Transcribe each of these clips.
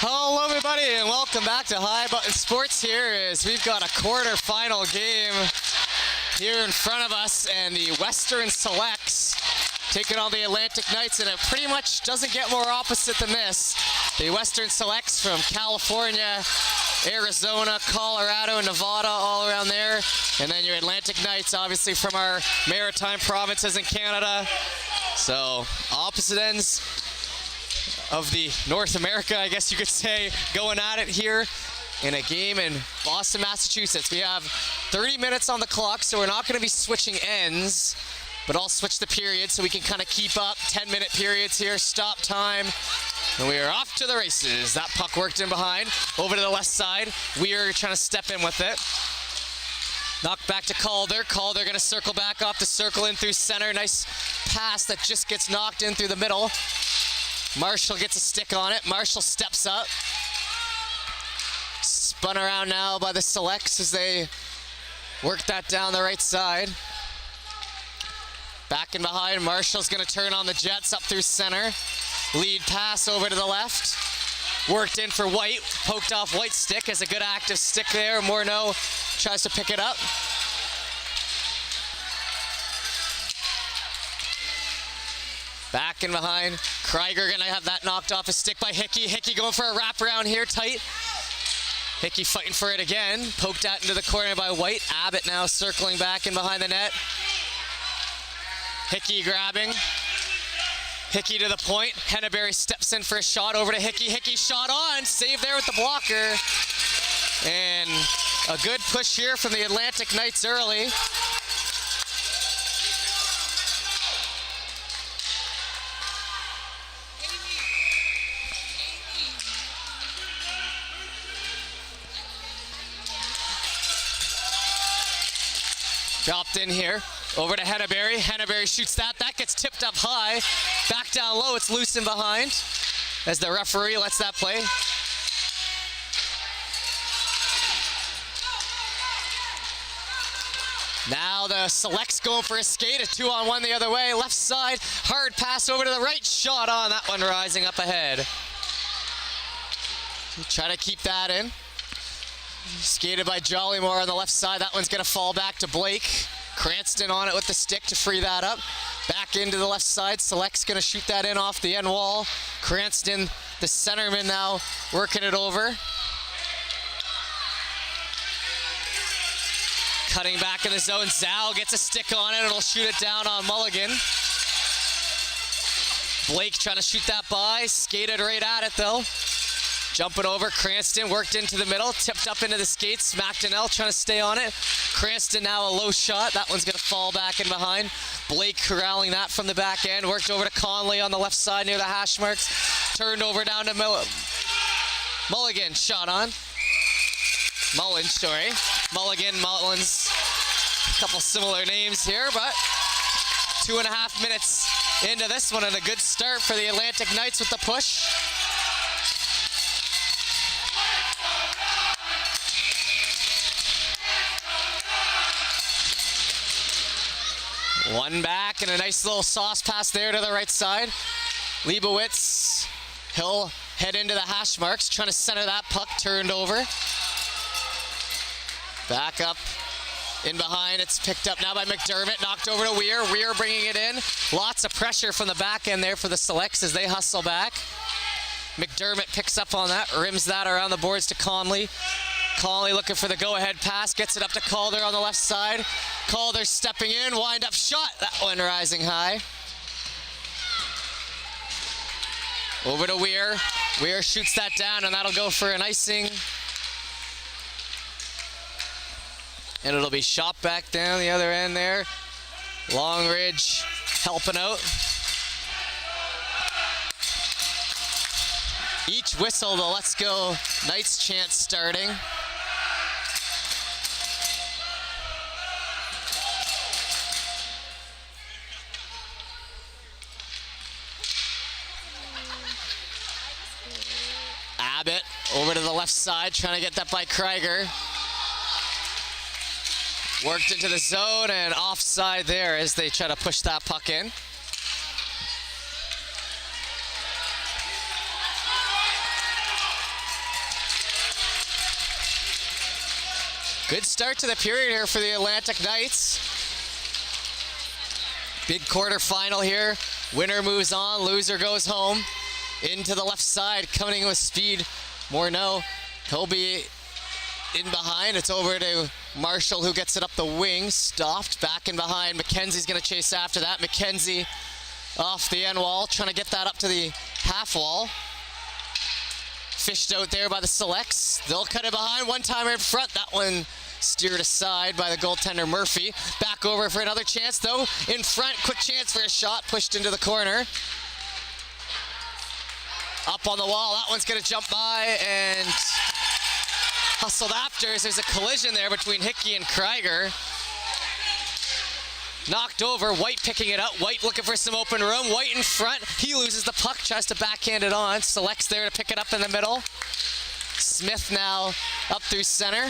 Hello everybody and welcome back to High Button Sports here as we've got a quarterfinal game here in front of us, and the Western Selects taking on the Atlantic Knights, and it pretty much doesn't get more opposite than this. The Western Selects from California, Arizona, Colorado, Nevada, all around there, and then your Atlantic Knights obviously from our maritime provinces in Canada. So opposite ends of the North America, I guess you could say, going at it here in a game in Boston, Massachusetts. We have 30 minutes on the clock, so we're not going to be switching ends, but I'll switch the period so we can kind of keep up. 10-minute periods here, stop time, and we are off to the races. That puck worked in behind, over to the left side. We're trying to step in with it. Knocked back to Calder. Calder going to circle back off the circle in through center. Nice pass that just gets knocked in through the middle. Marshall gets a stick on it. Marshall steps up. Spun around now by the Selects as they work that down the right side. Back in behind. Marshall's going to turn on the Jets up through center. Lead pass over to the left. Worked in for White. Poked off White's stick as a good active stick there. Morneau tries to pick it up. Back in behind. Krieger gonna have that knocked off a stick by Hickey. Hickey going for a wraparound here, tight. Hickey fighting for it again. Poked out into the corner by White. Abbott now circling back in behind the net. Hickey grabbing. Hickey to the point. Henneberry steps in for a shot over to Hickey. Hickey shot on. Save there with the blocker. And a good push here from the Atlantic Knights early. Dropped in here, over to Henneberry. Henneberry shoots that. That gets tipped up high. Back down low, it's loose in behind as the referee lets that play. Now the Selects going for a skate, a 2-on-1 the other way. Left side, hard pass over to the right. Shot on, that one rising up ahead. Try to keep that in. Skated by Jollymore on the left side. That one's going to fall back to Blake. Cranston on it with the stick to free that up. Back into the left side. Select's going to shoot that in off the end wall. Cranston, the centerman, now working it over. Cutting back in the zone. Zhao gets a stick on it. It'll shoot it down on Mulligan. Blake trying to shoot that by. Skated right at it though. Jumping over, Cranston worked into the middle, tipped up into the skates. McDonnell trying to stay on it. Cranston now a low shot. That one's going to fall back in behind. Blake corralling that from the back end. Worked over to Conley on the left side near the hash marks. Turned over down to Mulligan. Shot on. Mullins, sorry. Mulligan, Mullins. A couple similar names here, but 2.5 minutes into this one, and a good start for the Atlantic Knights with the push. One back and a nice little sauce pass there to the right side. Leibowitz, he'll head into the hash marks, trying to center that puck, turned over. Back up in behind, it's picked up now by McDermott, knocked over to Weir. Weir bringing it in. Lots of pressure from the back end there for the Selects as they hustle back. McDermott picks up on that, rims that around the boards to Conley. Conley looking for the go-ahead pass, gets it up to Calder on the left side. Calder stepping in, wind-up shot. That one rising high. Over to Weir. Weir shoots that down, and that'll go for an icing. And it'll be shot back down the other end there. Long Ridge helping out. Each whistle, the Let's Go Knights chant starting. Abbott over to the left side, trying to get that by Krieger. Worked into the zone and offside there as they try to push that puck in. Good start to the period here for the Atlantic Knights. Big quarterfinal here. Winner moves on, loser goes home. Into the left side, coming in with speed. Morneau, he'll be in behind. It's over to Marshall, who gets it up the wing. Stopped, back in behind. McKenzie's gonna chase after that. McKenzie off the end wall, trying to get that up to the half wall. Fished out there by the Selects. They'll cut it behind. One-timer in front. That one steered aside by the goaltender Murphy. Back over for another chance, though. In front, quick chance for a shot. Pushed into the corner. Up on the wall. That one's going to jump by and hustled after as there's a collision there between Hickey and Krieger. Knocked over. White picking it up. White looking for some open room. White in front. He loses the puck. Tries to backhand it on. Selects there to pick it up in the middle. Smith now up through center.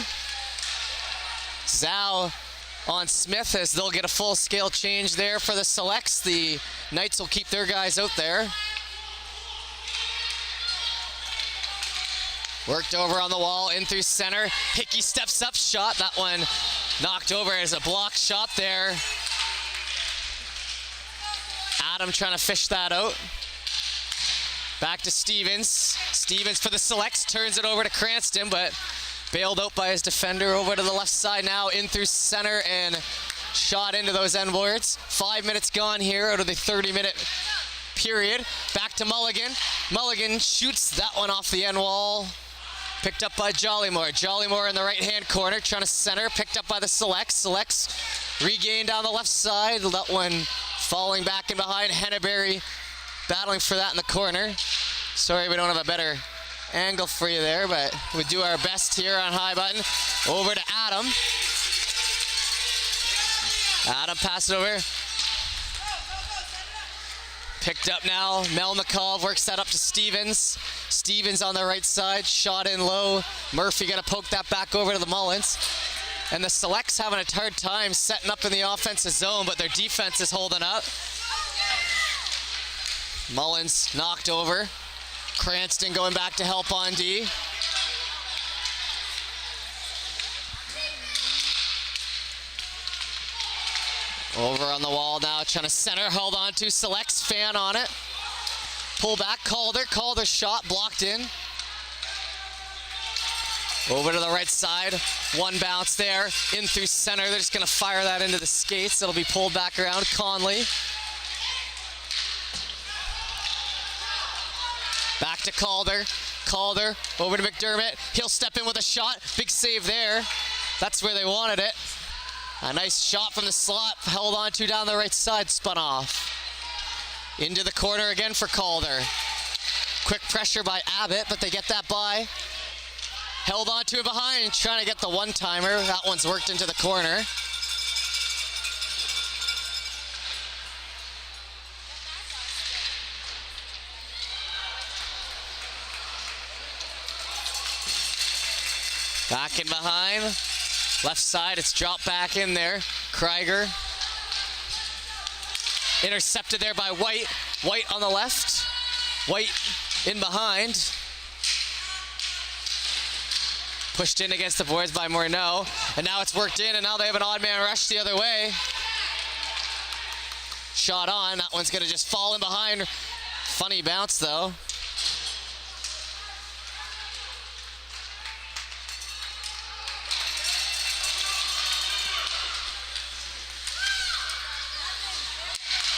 Zhao on Smith as they'll get a full-scale change there for the Selects. The Knights will keep their guys out there. Worked over on the wall, in through center. Hickey steps up, shot. That one knocked over as a block shot there. Adam trying to fish that out. Back to Stevens. Stevens for the Selects, turns it over to Cranston, but bailed out by his defender. Over to the left side now, in through center, and shot into those end boards. 5 minutes gone here out of the 30-minute period. Back to Mulligan. Mulligan shoots that one off the end wall. Picked up by Jollymore. Jollymore in the right-hand corner, trying to center. Picked up by the Selects. Selects regained down the left side. That one falling back in behind. Henneberry battling for that in the corner. Sorry we don't have a better angle for you there, but we do our best here on High Button. Over to Adam. Adam passes over. Picked up now. Melnikov works that up to Stevens. Stevens on the right side. Shot in low. Murphy gonna poke that back over to the Mullins. And the Selects having a hard time setting up in the offensive zone, but their defense is holding up. Mullins knocked over. Cranston going back to help on D. Over on the wall now, trying to center, held on to, Selects, fan on it. Pull back, Calder's shot blocked in. Over to the right side, one bounce there, in through center. They're just gonna fire that into the skates. It'll be pulled back around, Conley. Back to Calder. Calder over to McDermott. He'll step in with a shot. Big save there. That's where they wanted it. A nice shot from the slot, held on to down the right side, spun off. Into the corner again for Calder. Quick pressure by Abbott, but they get that by. Held on to it behind, trying to get the one-timer. That one's worked into the corner. Back in behind. Left side, it's dropped back in there. Krieger. Intercepted there by White. White on the left. White in behind. Pushed in against the boards by Morneau. And now it's worked in, and now they have an odd man rush the other way. Shot on. That one's going to just fall in behind. Funny bounce, though.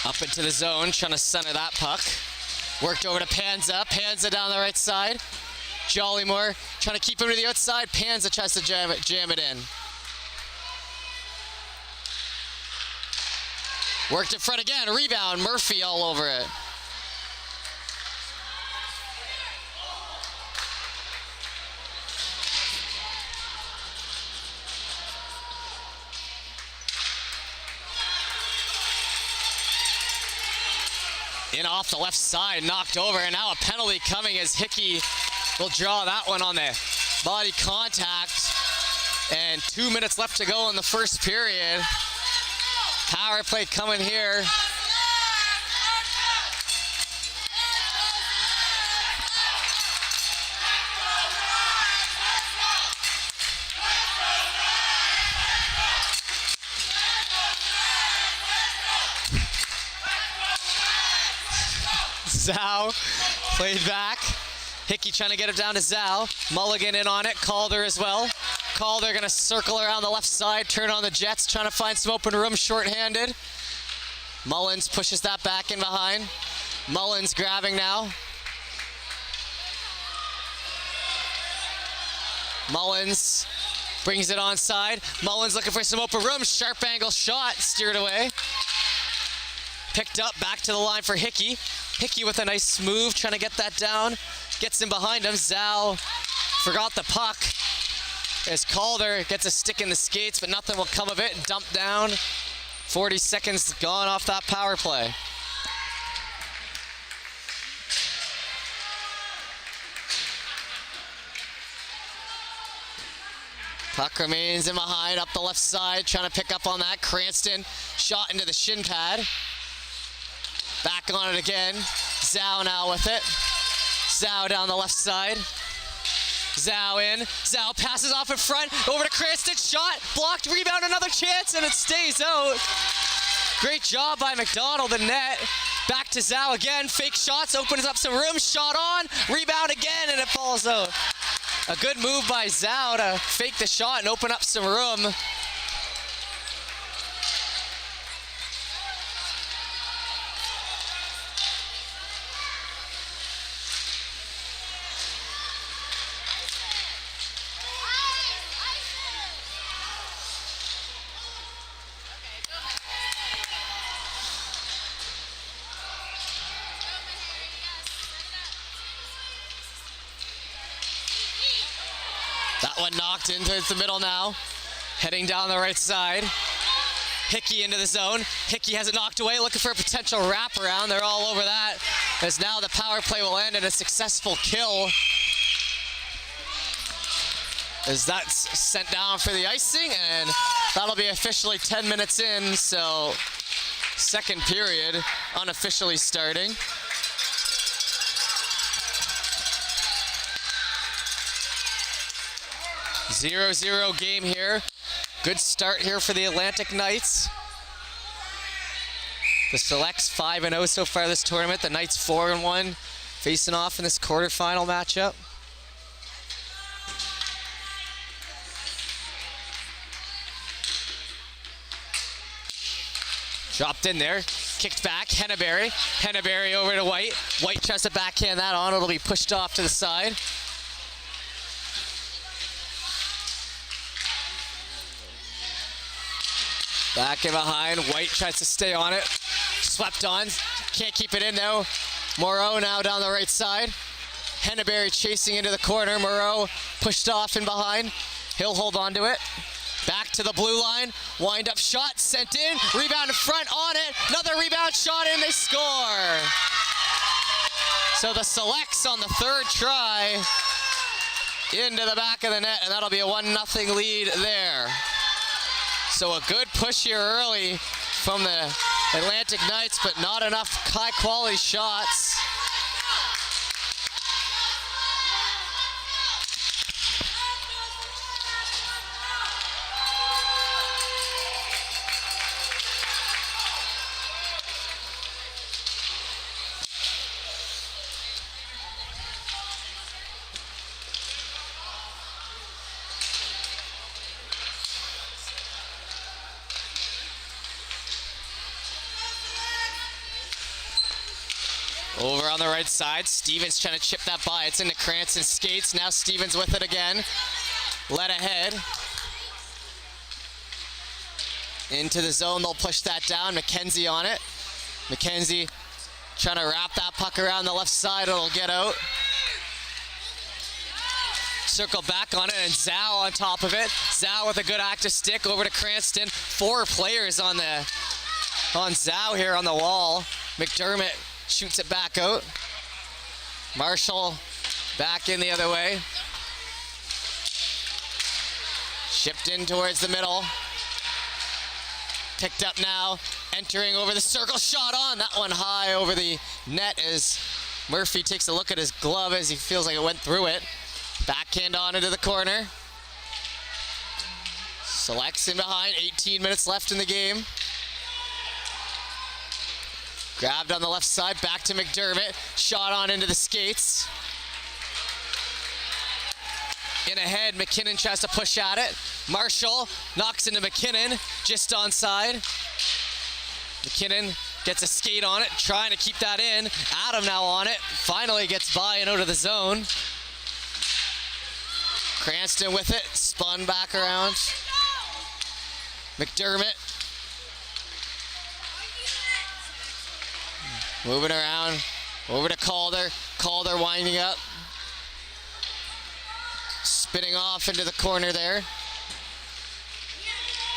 Up into the zone, trying to center that puck. Worked over to Panza. Panza down the right side. Jollymore trying to keep him to the outside. Panza tries to jam it in. Worked in front again. Rebound. Murphy all over it. In off the left side, knocked over, and now a penalty coming as Hickey will draw that one on the body contact. And 2 minutes left to go in the first period. Power play coming here. Zhao played back. Hickey trying to get it down to Zhao. Mulligan in on it. Calder as well. Calder going to circle around the left side, turn on the Jets, trying to find some open room short-handed. Mullins pushes that back in behind. Mullins grabbing now. Mullins brings it onside. Mullins looking for some open room. Sharp angle shot, steered away. Picked up, back to the line for Hickey. Hickey with a nice move, trying to get that down. Gets in behind him. Zhao forgot the puck. As Calder gets a stick in the skates, but nothing will come of it. Dumped down. 40 seconds gone off that power play. Puck remains in behind, up the left side, trying to pick up on that. Cranston shot into the shin pad. Back on it again. Zhao now with it. Zhao down the left side. Zhao in. Zhao passes off in front. Over to Cranston. Shot. Blocked. Rebound. Another chance. And it stays out. Great job by McDonald in net. Back to Zhao again. Fake shots. Opens up some room. Shot on. Rebound again. And it falls out. A good move by Zhao to fake the shot and open up some room. That one knocked into the middle now. Heading down the right side. Hickey into the zone. Hickey has it knocked away, looking for a potential wraparound. They're all over that. As now the power play will end in a successful kill. As that's sent down for the icing, and that'll be officially 10 minutes in, so second period unofficially starting. 0-0 game here. Good start here for the Atlantic Knights. The Selects 5-0 so far this tournament. The Knights 4-1, facing off in this quarterfinal matchup. Dropped in there, kicked back, Henneberry. Henneberry over to White. White tries to backhand that on. It'll be pushed off to the side. Back in behind, White tries to stay on it. Swept on, can't keep it in though. Moreau now down the right side. Henneberry chasing into the corner. Moreau pushed off in behind. He'll hold on to it. Back to the blue line, wind up shot, sent in, rebound in front, on it, another rebound shot in, they score. So the Selects on the third try into the back of the net, and that'll be a 1-0 lead there. So a good push here early from the Atlantic Knights, but not enough high-quality shots. Over on the right side, Stevens trying to chip that by. It's into Cranston skates. Now Stevens with it again. Led ahead. Into the zone, they'll push that down. McKenzie on it. McKenzie trying to wrap that puck around the left side. It'll get out. Circle back on it, and Zhao on top of it. Zhao with a good active stick over to Cranston. 4 players on Zhao here on the wall. McDermott shoots it back out. Marshall back in the other way. Shipped in towards the middle. Picked up now, entering over the circle, shot on. That one high over the net as Murphy takes a look at his glove as he feels like it went through it. Backhand on into the corner. Selects in behind, 18 minutes left in the game. Grabbed on the left side, back to McDermott. Shot on into the skates. In ahead, McKinnon tries to push at it. Marshall knocks into McKinnon, just onside. McKinnon gets a skate on it, trying to keep that in. Adam now on it, finally gets by and out of the zone. Cranston with it, spun back around. McDermott. Moving around, over to Calder. Calder winding up. Spinning off into the corner there.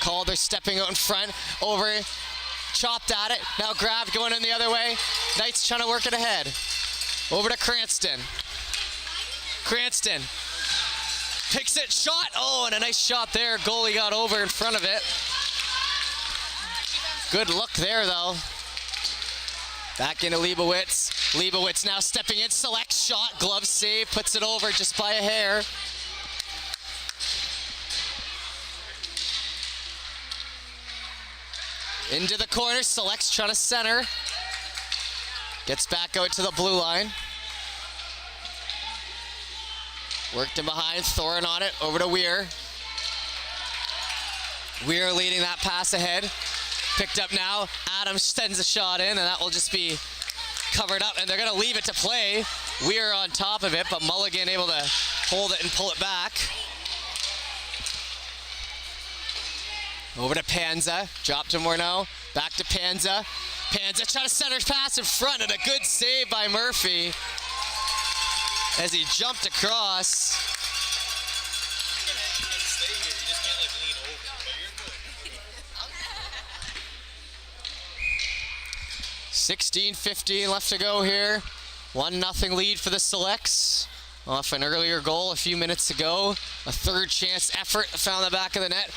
Calder stepping out in front, over, chopped at it, now grabbed going in the other way. Knights trying to work it ahead. Over to Cranston. Cranston picks it, shot, oh, and a nice shot there. Goalie got over in front of it. Good look there though. Back into Leibowitz. Leibowitz now stepping in, select shot, glove save, puts it over just by a hair. Into the corner, selects trying to center. Gets back out to the blue line. Worked in behind, Thorin on it, over to Weir. Weir leading that pass ahead. Picked up now, Adams sends a shot in, and that will just be covered up, and they're gonna leave it to play. Weir on top of it, but Mulligan able to hold it and pull it back. Over to Panza, drop to Morneau, back to Panza. Panza trying to center pass in front, and a good save by Murphy as he jumped across. 16:15 left to go here. 1-0 lead for the Selects. Off an earlier goal a few minutes ago. A third chance effort, found the back of the net.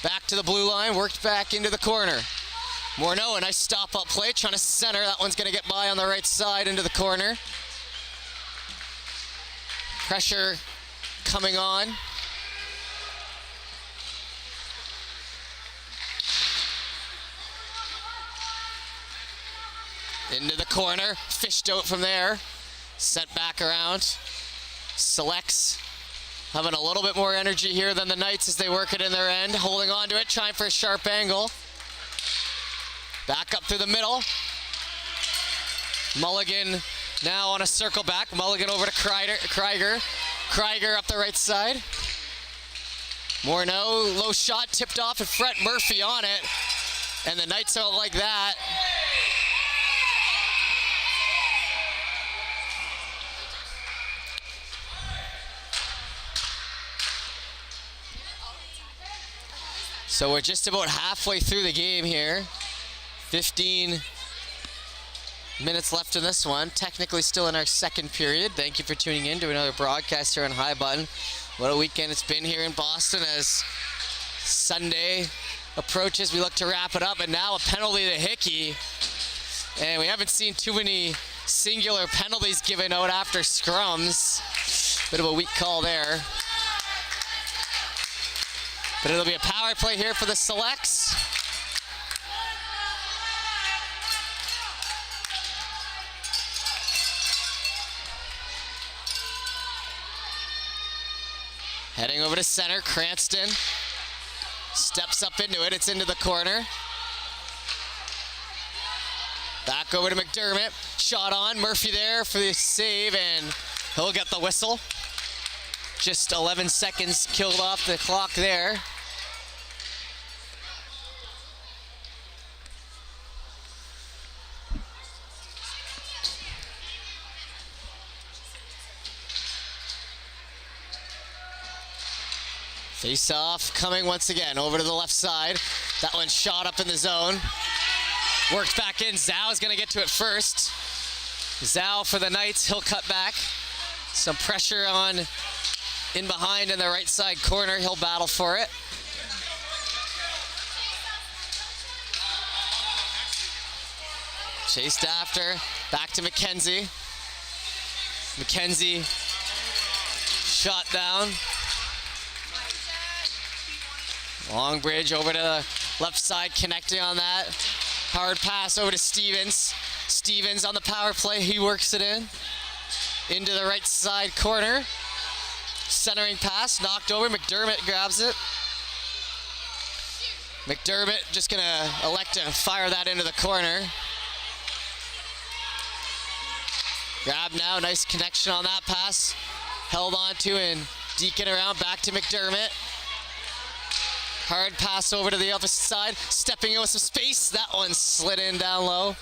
Back to the blue line, worked back into the corner. Morneau, a nice stop-up play, trying to center. That one's going to get by on the right side into the corner. Pressure coming on. Into the corner, fished out from there. Sent back around. Selects having a little bit more energy here than the Knights as they work it in their end. Holding on to it, trying for a sharp angle. Back up through the middle. Mulligan now on a circle back. Mulligan over to Krieger. Krieger up the right side. Morneau, low shot, tipped off in front. Murphy on it. And the Knights don't like that. So we're just about halfway through the game here. 15 minutes left in this one. Technically still in our second period. Thank you for tuning in to another broadcast here on High Button. What a weekend it's been here in Boston as Sunday approaches. We look to wrap it up, and now a penalty to Hickey. And we haven't seen too many singular penalties given out after scrums. Bit of a weak call there. But it'll be a power play here for the Selects. Heading over to center, Cranston steps up into it, it's into the corner. Back over to McDermott, shot on, Murphy there for the save, and he'll get the whistle. Just 11 seconds killed off the clock there. Face off coming once again over to the left side. That one shot up in the zone. Worked back in. Zhao going to get to it first. Zhao for the Knights. He'll cut back. Some pressure on in behind in the right side corner. He'll battle for it. Chased after. Back to McKenzie. McKenzie shot down. Long bridge over to the left side, connecting on that. Hard pass over to Stevens. Stevens on the power play, he works it in. Into the right side corner. Centering pass, knocked over, McDermott grabs it. McDermott just gonna elect to fire that into the corner. Grab now, nice connection on that pass. Held on to and deking around, back to McDermott. Hard pass over to the opposite side, stepping in with some space. That one slid in down low.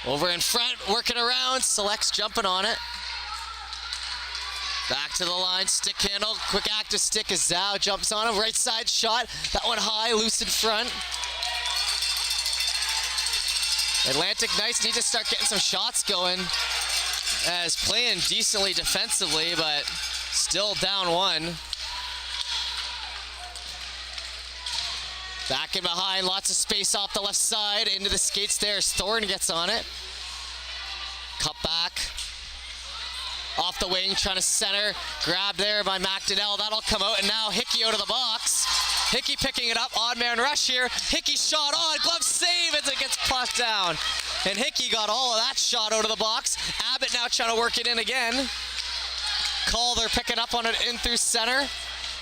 Over in front, working around, Selects jumping on it. Back to the line, stick handle, quick active stick as Zhao jumps on him. Right side shot, that one high, loose in front. Atlantic Knights need to start getting some shots going, as playing decently defensively, but still down one. Back in behind, lots of space off the left side, into the skates there as Thorne gets on it. Cut back. Off the wing, trying to center. Grab there by McDonnell. That'll come out, and now Hickey out of the box. Hickey picking it up. Odd man rush here. Hickey shot on. Glove save as it gets plucked down. And Hickey got all of that shot out of the box. Abbott now trying to work it in again. Calder picking up on it in through center.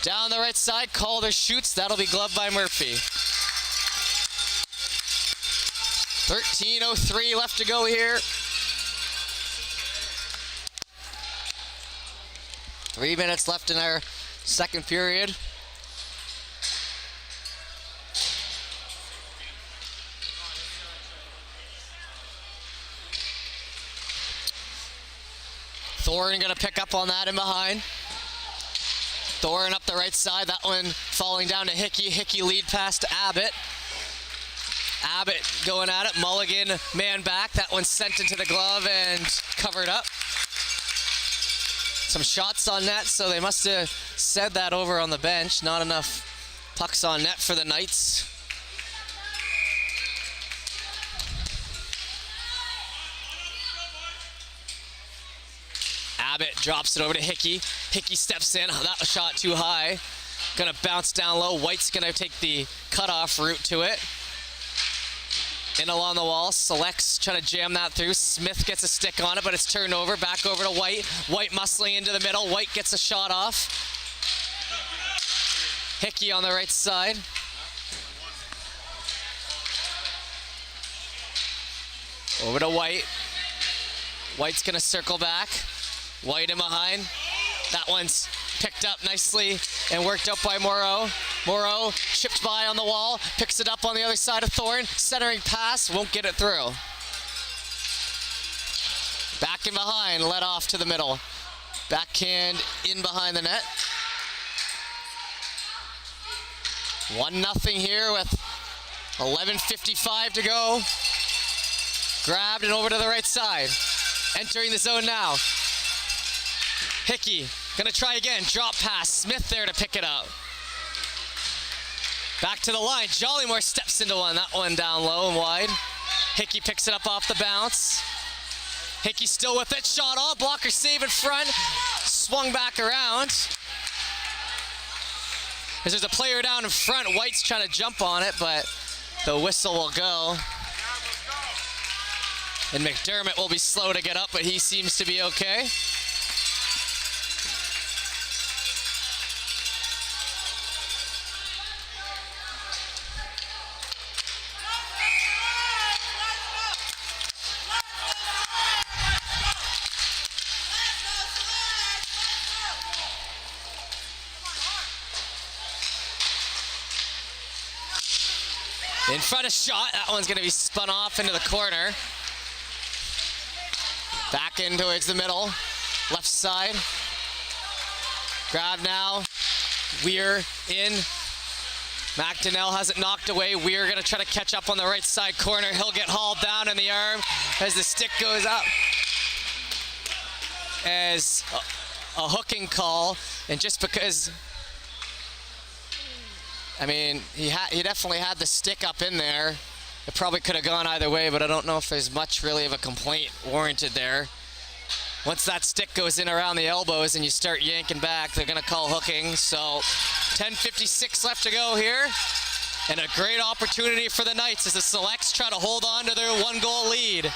Down the right side, Calder shoots. That'll be gloved by Murphy. 13:03 left to go here. 3 minutes left in our second period. Thorne gonna pick up on that in behind. Thorne up the right side, that one falling down to Hickey. Hickey lead pass to Abbott. Abbott going at it, Mulligan man back. That one sent into the glove and covered up. Some shots on net, so they must have said that over on the bench. Not enough pucks on net for the Knights. Abbott drops it over to Hickey. Hickey steps in. That was shot too high. Gonna bounce down low. White's gonna take the cutoff route to it. In along the wall. Selects trying to jam that through. Smith gets a stick on it, but it's turned over. Back over to White. White muscling into the middle. White gets a shot off. Hickey on the right side. Over to White. White's gonna circle back. White in behind. That one's picked up nicely and worked out by Moreau. Moreau chipped by on the wall, picks it up on the other side of Thorne. Centering pass, won't get it through. Back in behind, let off to the middle. Backhand in behind the net. 1-0 here with 11:55 to go. Grabbed and over to the right side. Entering the zone now. Hickey gonna try again, drop pass. Smith there to pick it up. Back to the line, Jollymore steps into one. That one down low and wide. Hickey picks it up off the bounce. Hickey still with it, shot on, blocker save in front. Swung back around. As there's a player down in front, White's trying to jump on it, but the whistle will go. And McDermott will be slow to get up, but he seems to be okay. In front of shot, that one's gonna be spun off into the corner. Back in towards the middle, left side. Grab now, Weir in. McDonnell has it knocked away. Weir gonna try to catch up on the right side corner. He'll get hauled down in the arm as the stick goes up. As a hooking call, and just because, I mean, he definitely had the stick up in there. It probably could have gone either way, but I don't know if there's much really of a complaint warranted there. Once that stick goes in around the elbows and you start yanking back, they're gonna call hooking. So 10:56 left to go here. And a great opportunity for the Knights as the Selects try to hold on to their 1-goal lead.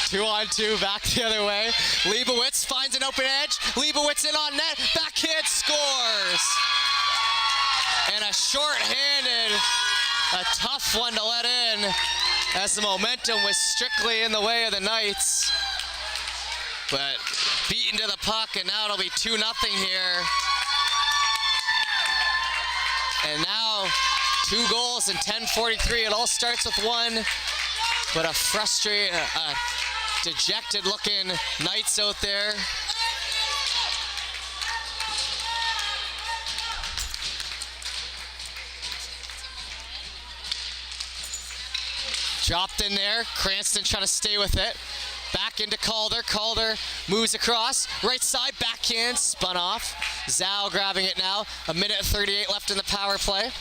2-on-2, back the other way. Leibowitz finds an open edge. Leibowitz in on net, backhand scores. And a short-handed, a tough one to let in as the momentum was strictly in the way of the Knights. But beaten to the puck, and now it'll be 2-0 here. And now 2 goals in 10:43. It all starts with one, but a frustrated, dejected-looking Knights out there. Dropped in there. Cranston trying to stay with it. Back into Calder. Calder moves across. Right side, backhand, spun off. Zhao grabbing it now. 1:38 left in the power play.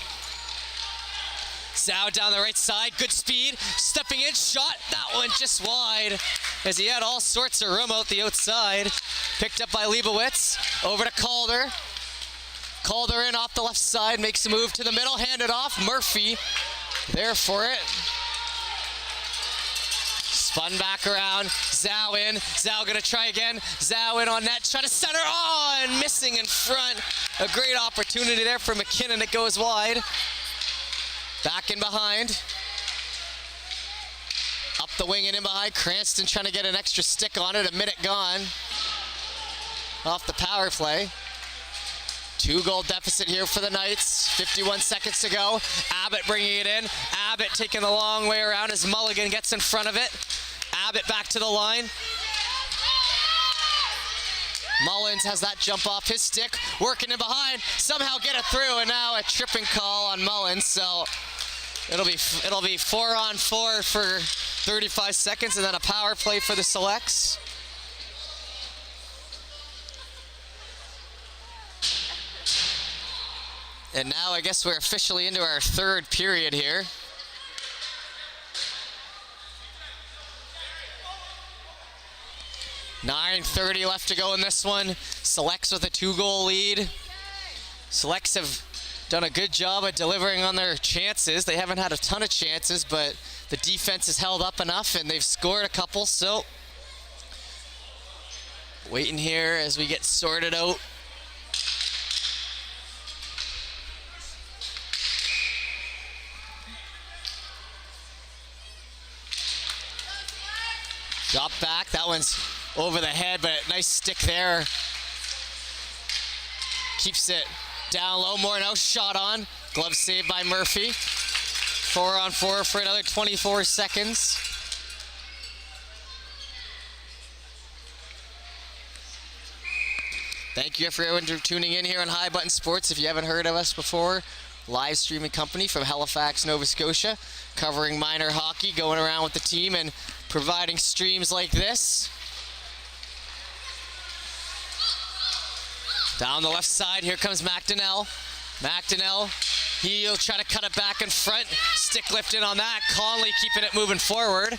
Zhao down the right side, good speed, stepping in, shot, that one just wide, as he had all sorts of room out the outside. Picked up by Leibowitz, over to Calder. Calder in off the left side, makes a move to the middle, handed off, Murphy there for it. Spun back around, Zhao in, Zhao gonna try again, Zhao in on net, try to center, and missing in front. A great opportunity there for McKinnon, it goes wide. Back in behind. Up the wing and in behind. Cranston trying to get an extra stick on it. 1 minute gone. Off the power play. 2-goal deficit here for the Knights. 51 seconds to go. Abbott bringing it in. Abbott taking the long way around as Mulligan gets in front of it. Abbott back to the line. Mullins has that jump off his stick. Working in behind. Somehow get it through, and now a tripping call on Mullins. So it'll be 4-on-4 for 35 seconds, and then a power play for the Selects. And now I guess we're officially into our 3rd period here. .9:30 left to go in this one. Selects with a 2-goal lead. Selects have done a good job at delivering on their chances. They haven't had a ton of chances, but the defense has held up enough, and they've scored a couple, so waiting here as we get sorted out. Drop back, that one's over the head, but nice stick there. Keeps it down low, Morneau shot on. Glove saved by Murphy. 4-on-4 for another 24 seconds. Thank you for everyone for tuning in here on High Button Sports. If you haven't heard of us before, live streaming company from Halifax, Nova Scotia, covering minor hockey, going around with the team and providing streams like this. Down the left side, here comes McDonnell. McDonnell, he'll try to cut it back in front. Stick lifted on that. Conley keeping it moving forward.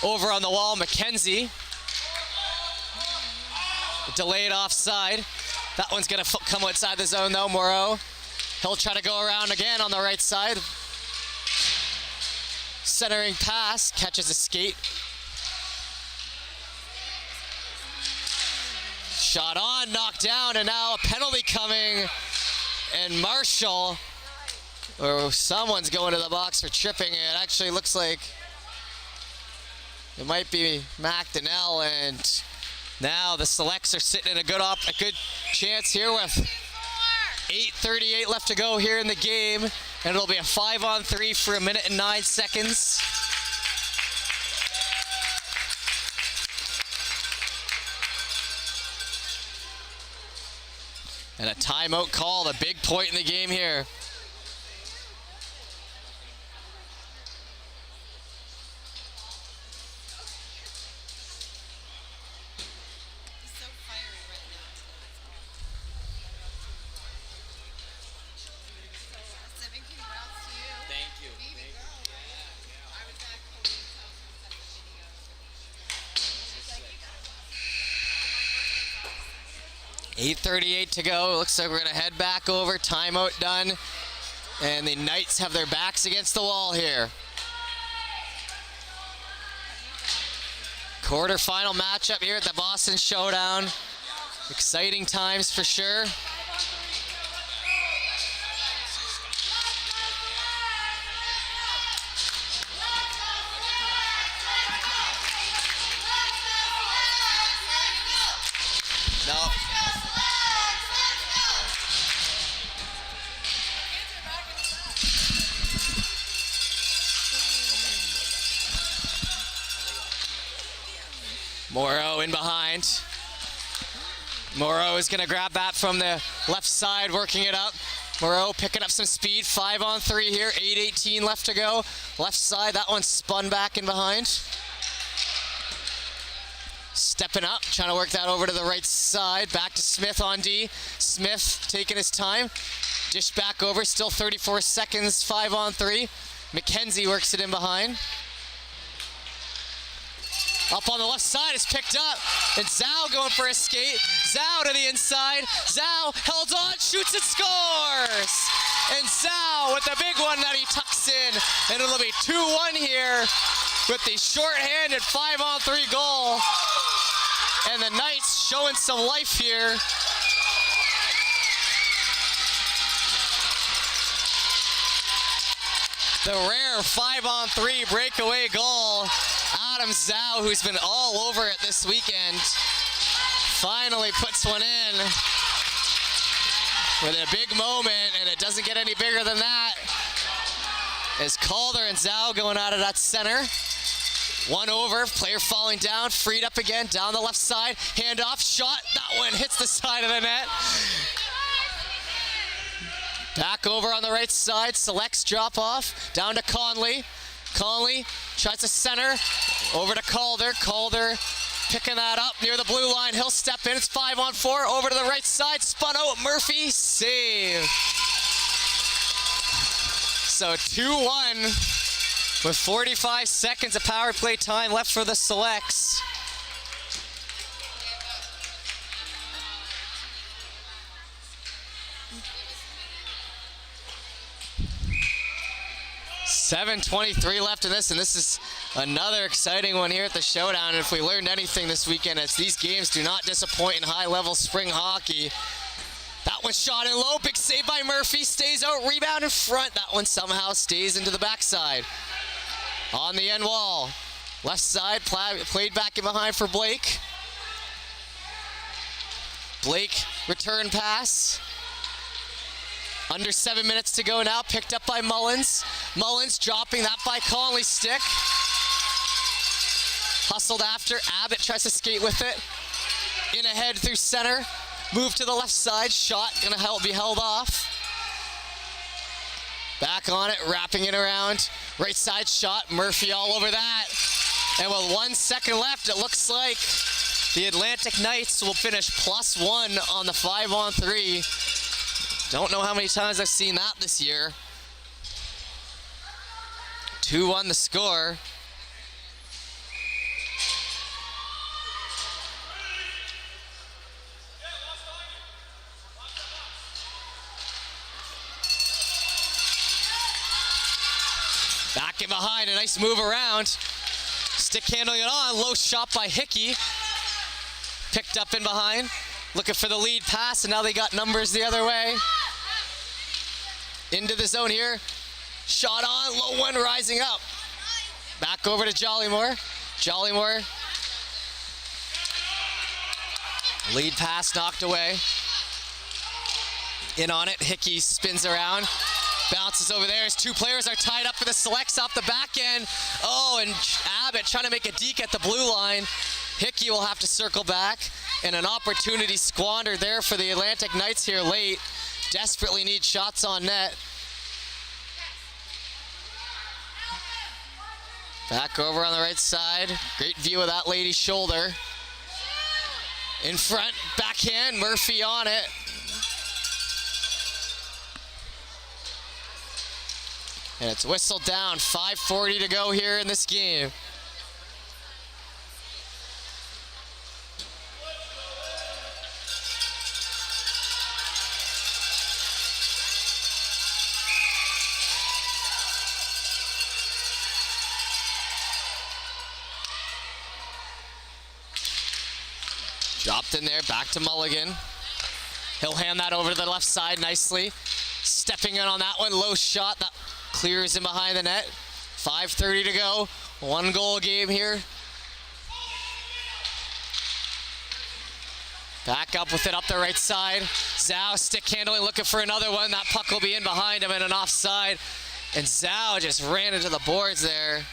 Over on the wall, McKenzie. Delayed offside. That one's gonna come outside the zone though, Moreau. He'll try to go around again on the right side. Centering pass, catches a skate. Shot on, knocked down, and now a penalty coming. And Marshall, or someone's going to the box for tripping. It actually looks like it might be McDonnell, and now the Selects are sitting in a good chance here with 8:38 left to go here in the game, and it'll be a 5-on-3 for 1 minute and 9 seconds. And a timeout call, a big point in the game here. 8:38 to go. Looks like we're gonna head back over. Timeout done. And the Knights have their backs against the wall here. Quarterfinal matchup here at the Boston Showdown. Exciting times for sure. No. Morrow in behind. Morrow is going to grab that from the left side, working it up. Morrow picking up some speed, 5-on-3 here, 8:18 left to go. Left side, that one spun back in behind. Stepping up, trying to work that over to the right side. Back to Smith on D. Smith taking his time. Dish back over, still 34 seconds, 5-on-3. McKenzie works it in behind. Up on the left side, is picked up. And Zhao going for a skate. Zhao to the inside. Zhao held on, shoots and scores! And Zhao with the big one that he tucks in. And it'll be 2-1 here with the short-handed 5-on-3 goal. And the Knights showing some life here. The rare 5-on-3 breakaway goal. Adam Zhao, who's been all over it this weekend, finally puts one in with a big moment, and it doesn't get any bigger than that. As Calder and Zhao going out of that center. One over, player falling down, freed up again, down the left side, handoff, shot, that one hits the side of the net. Back over on the right side, selects drop off, down to Conley. Conley tries to center, over to Calder. Calder picking that up near the blue line. He'll step in, it's 5-on-4, over to the right side, spun out, Murphy, save. So 2-1 with 45 seconds of power play time left for the Selects. .7:23 left in this, and this is another exciting one here at the Showdown. And if we learned anything this weekend, it's these games do not disappoint in high-level spring hockey. That one shot in low, big save by Murphy, stays out, rebound in front. That one somehow stays into the backside. On the end wall, left side, played back in behind for Blake. Blake, return pass. Under 7 minutes to go now, picked up by Mullins. Mullins dropping that by Conley's stick. Hustled after, Abbott tries to skate with it. In ahead through center, move to the left side, shot gonna be held off. Back on it, wrapping it around. Right side shot, Murphy all over that. And with 1 second left, it looks like the Atlantic Knights will finish +1 on the 5-on-3. Don't know how many times I've seen that this year. 2-1 the score. Back in behind, a nice move around. Stick handling it on, low shot by Hickey. Picked up in behind. Looking for the lead pass, and now they got numbers the other way. Into the zone here. Shot on, low one, rising up. Back over to Jollymore. Jollymore. Lead pass knocked away. In on it, Hickey spins around. Bounces over there as two players are tied up for the Selects off the back end. Oh, and Abbott trying to make a deke at the blue line. Hickey will have to circle back, and an opportunity squandered there for the Atlantic Knights here late. Desperately need shots on net. Back over on the right side. Great view of that lady's shoulder. In front, backhand, Murphy on it. And it's whistled down, 5:40 to go here in this game. Dropped in there, back to Mulligan. He'll hand that over to the left side nicely. Stepping in on that one, low shot, that clears in behind the net. 5:30 to go, 1-goal game here. Back up with it up the right side. Zhao stick handling, looking for another one. That puck will be in behind him and an offside. And Zhao just ran into the boards there.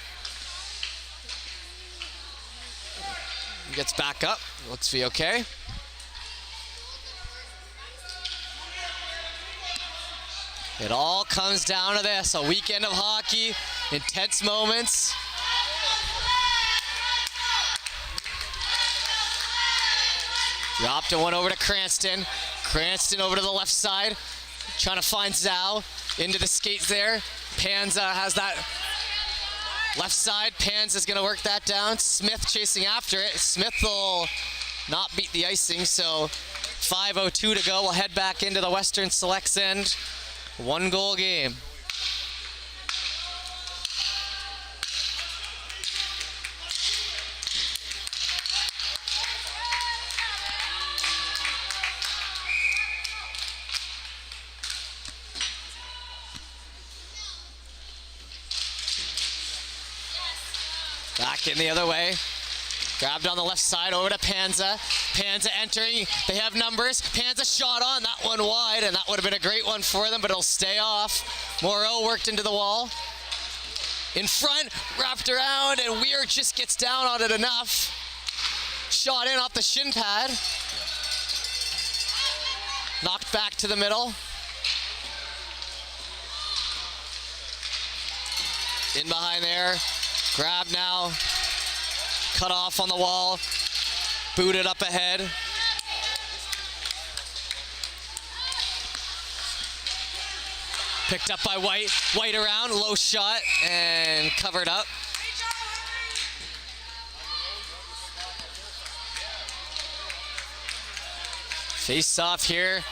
He gets back up, looks to be okay. It all comes down to this, a weekend of hockey, intense moments. Dropped one over to Cranston. Cranston over to the left side, trying to find Zhao. Into the skates there. Panza has that left side. Panza's gonna work that down. Smith chasing after it. Smith will not beat the icing, so 5:02 to go. We'll head back into the Western Selects end. 1-goal game. Back in the other way. Grabbed on the left side over to Panza. Panza entering, they have numbers. Panza shot on, that one wide, and that would have been a great one for them, but it'll stay off. Moreau worked into the wall. In front, wrapped around, and Weir just gets down on it enough. Shot in off the shin pad. Knocked back to the middle. In behind there. Grab now. Cut off on the wall. Booted up ahead. Picked up by White. White around, low shot, and covered up. Face off here.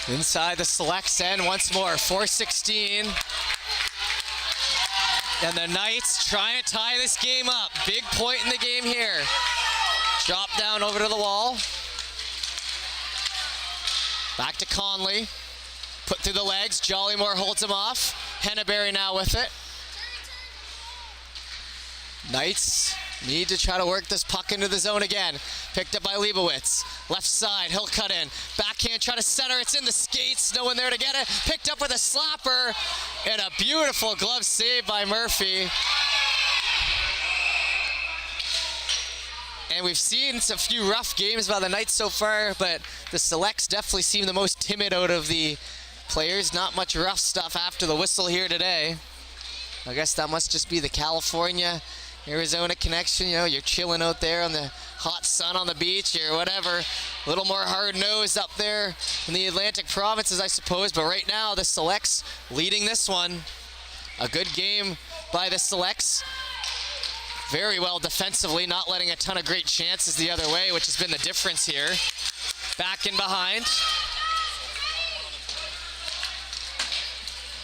Inside the Selects end once more, 4:16. And the Knights trying to tie this game up. Big point in the game here. Drop down over to the wall. Back to Conley. Put through the legs. Jollymore holds him off. Henneberry now with it. Knights need to try to work this puck into the zone again. Picked up by Leibowitz. Left side, he'll cut in. Backhand, try to center, it's in the skates. No one there to get it. Picked up with a slapper. And a beautiful glove save by Murphy. And we've seen a few rough games by the Knights so far, but the Selects definitely seem the most timid out of the players. Not much rough stuff after the whistle here today. I guess that must just be the California Arizona connection. You know, you're chilling out there on the hot sun on the beach or whatever. A little more hard-nosed up there in the Atlantic provinces, I suppose. But right now, the Selects leading this one. A good game by the Selects. Very well defensively, not letting a ton of great chances the other way, which has been the difference here. Back in behind.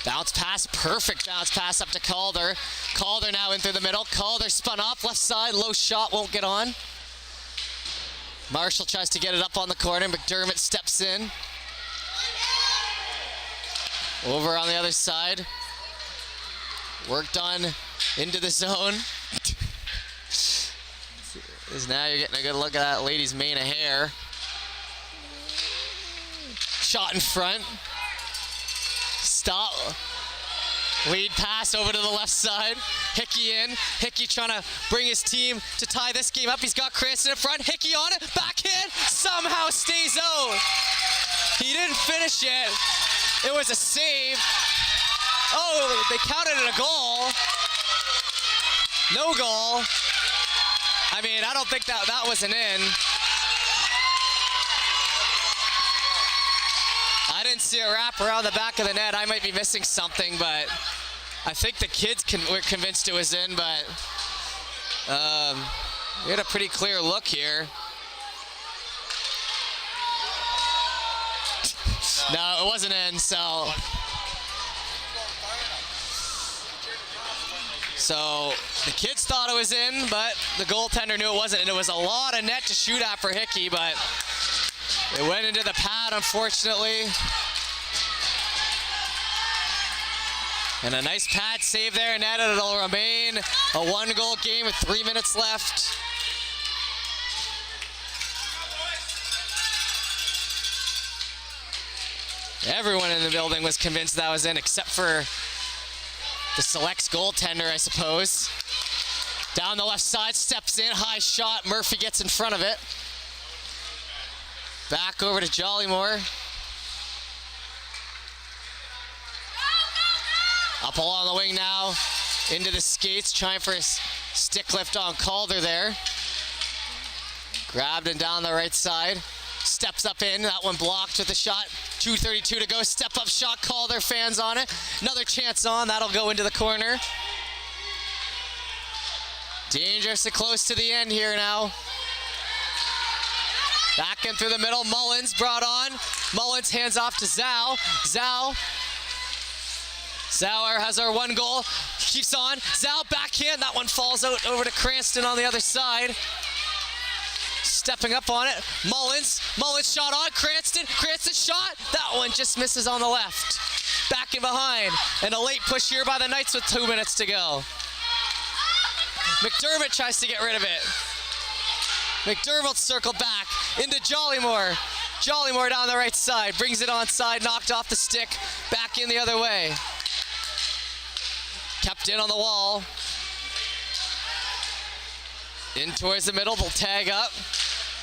Bounce pass, perfect bounce pass up to Calder. Calder now in through the middle. Calder spun off, left side, low shot, won't get on. Marshall tries to get it up on the corner. McDermott steps in. Over on the other side. Worked on into the zone. Now you're getting a good look at that lady's mane of hair. Shot in front. Stop. Lead pass over to the left side. Hickey in. Hickey trying to bring his team to tie this game up. He's got Cranston in front. Hickey on it. Backhand. Somehow stays out. He didn't finish it. It was a save. Oh, they counted it a goal. No goal. I mean, I don't think that was an in. I didn't see a wrap around the back of the net. I might be missing something, but I think the kids were convinced it was in, but we had a pretty clear look here. No, it wasn't in, so So the kids thought it was in, but the goaltender knew it wasn't. And it was a lot of net to shoot at for Hickey, but it went into the pad, unfortunately. And a nice pad save there, and it'll remain a 1-goal game with 3 minutes left. Everyone in the building was convinced that was in, except for the Selects goaltender, I suppose. Down the left side, steps in, high shot. Murphy gets in front of it. Back over to Jollymore. Up along the wing now, into the skates, trying for a stick lift on Calder there. Grabbed and down the right side. Steps up in, that one blocked with a shot. 2:32 to go, step up shot, Calder, fans on it. Another chance on, that'll go into the corner. Dangerously close to the end here now. Back in through the middle, Mullins brought on. Mullins hands off to Zhao. Zhao has our 1 goal, keeps on. Zhao backhand, that one falls out over to Cranston on the other side. Stepping up on it, Mullins shot on, Cranston shot, that one just misses on the left. Back in behind, and a late push here by the Knights with 2 minutes to go. McDermott tries to get rid of it. McDermott circled back into Jollymore. Jollymore down the right side, brings it onside, knocked off the stick, back in the other way. Kept in on the wall. In towards the middle, they'll tag up.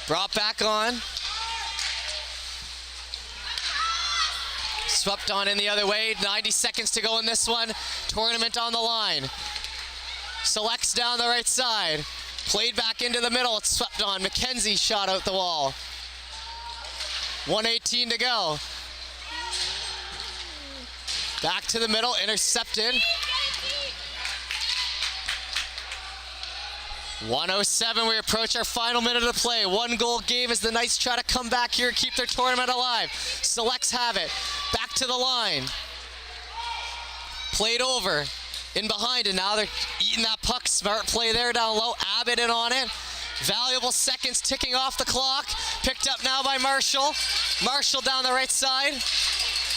Brought back on. Swept on in the other way. 90 seconds to go in this one. Tournament on the line. Selects down the right side. Played back into the middle. It's swept on. McKenzie shot out the wall. 1:18 to go. Back to the middle. Intercepted. 1:07, we approach our final minute of play. 1-goal game as the Knights try to come back here and keep their tournament alive. Selects have it. Back to the line. Played over. In behind, and now they're eating that puck. Smart play there down low. Abbott in on it. Valuable seconds ticking off the clock. Picked up now by Marshall. Marshall down the right side.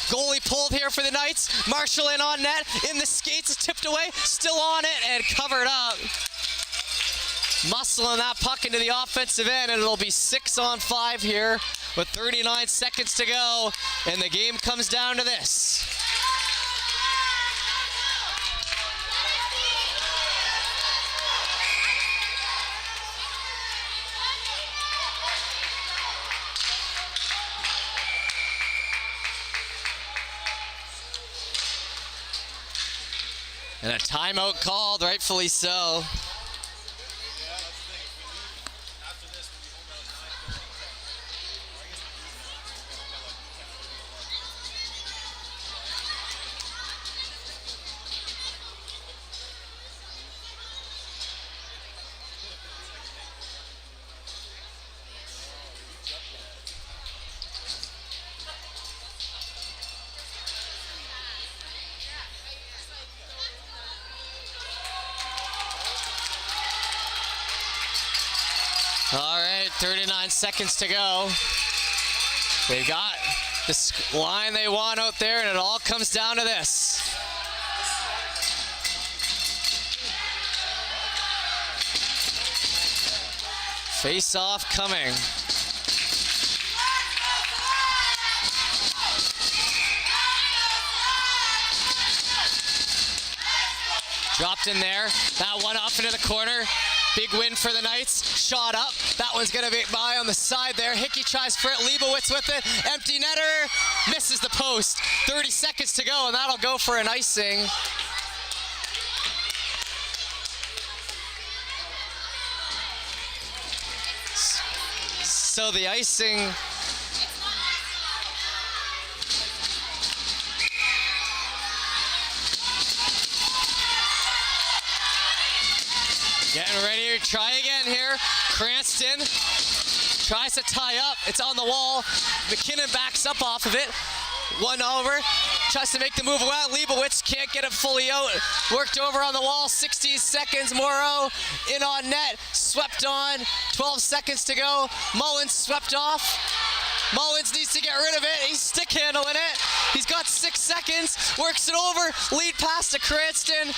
Goalie pulled here for the Knights. Marshall in on net. In the skates, is tipped away. Still on it and covered up. Muscling that puck into the offensive end, and it'll be 6-on-5 here with 39 seconds to go, and the game comes down to this. And a timeout called, rightfully so. All right, 39 seconds to go. They got this line they want out there, and it all comes down to this. Face-off coming. Dropped in there. That one off into the corner. Big win for the Knights. Shot up. That one's going to be by on the side there. Hickey tries for it. Leibowitz with it. Empty netter. Misses the post. 30 seconds to go, and that'll go for an icing. So the icing... Getting ready to try again here. Cranston tries to tie up. It's on the wall. McKinnon backs up off of it. One over. Tries to make the move around. Leibowitz can't get it fully out. Worked over on the wall. 60 seconds. Morrow in on net. Swept on. 12 seconds to go. Mullins swept off. Mullins needs to get rid of it. He's stick handling it. He's got 6 seconds. Works it over. Lead pass to Cranston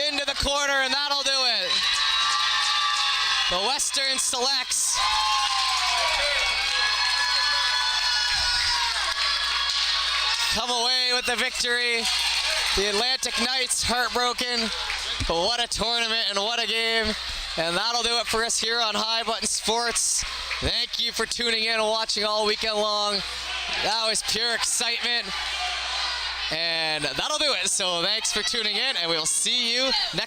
into the corner, and that'll do it. The Western Selects come away with the victory. The Atlantic Knights heartbroken, but what a tournament and what a game. And that'll do it for us here on High Button Sports. Thank you for tuning in and watching all weekend long. That was pure excitement. And that'll do it. So thanks for tuning in, and we'll see you next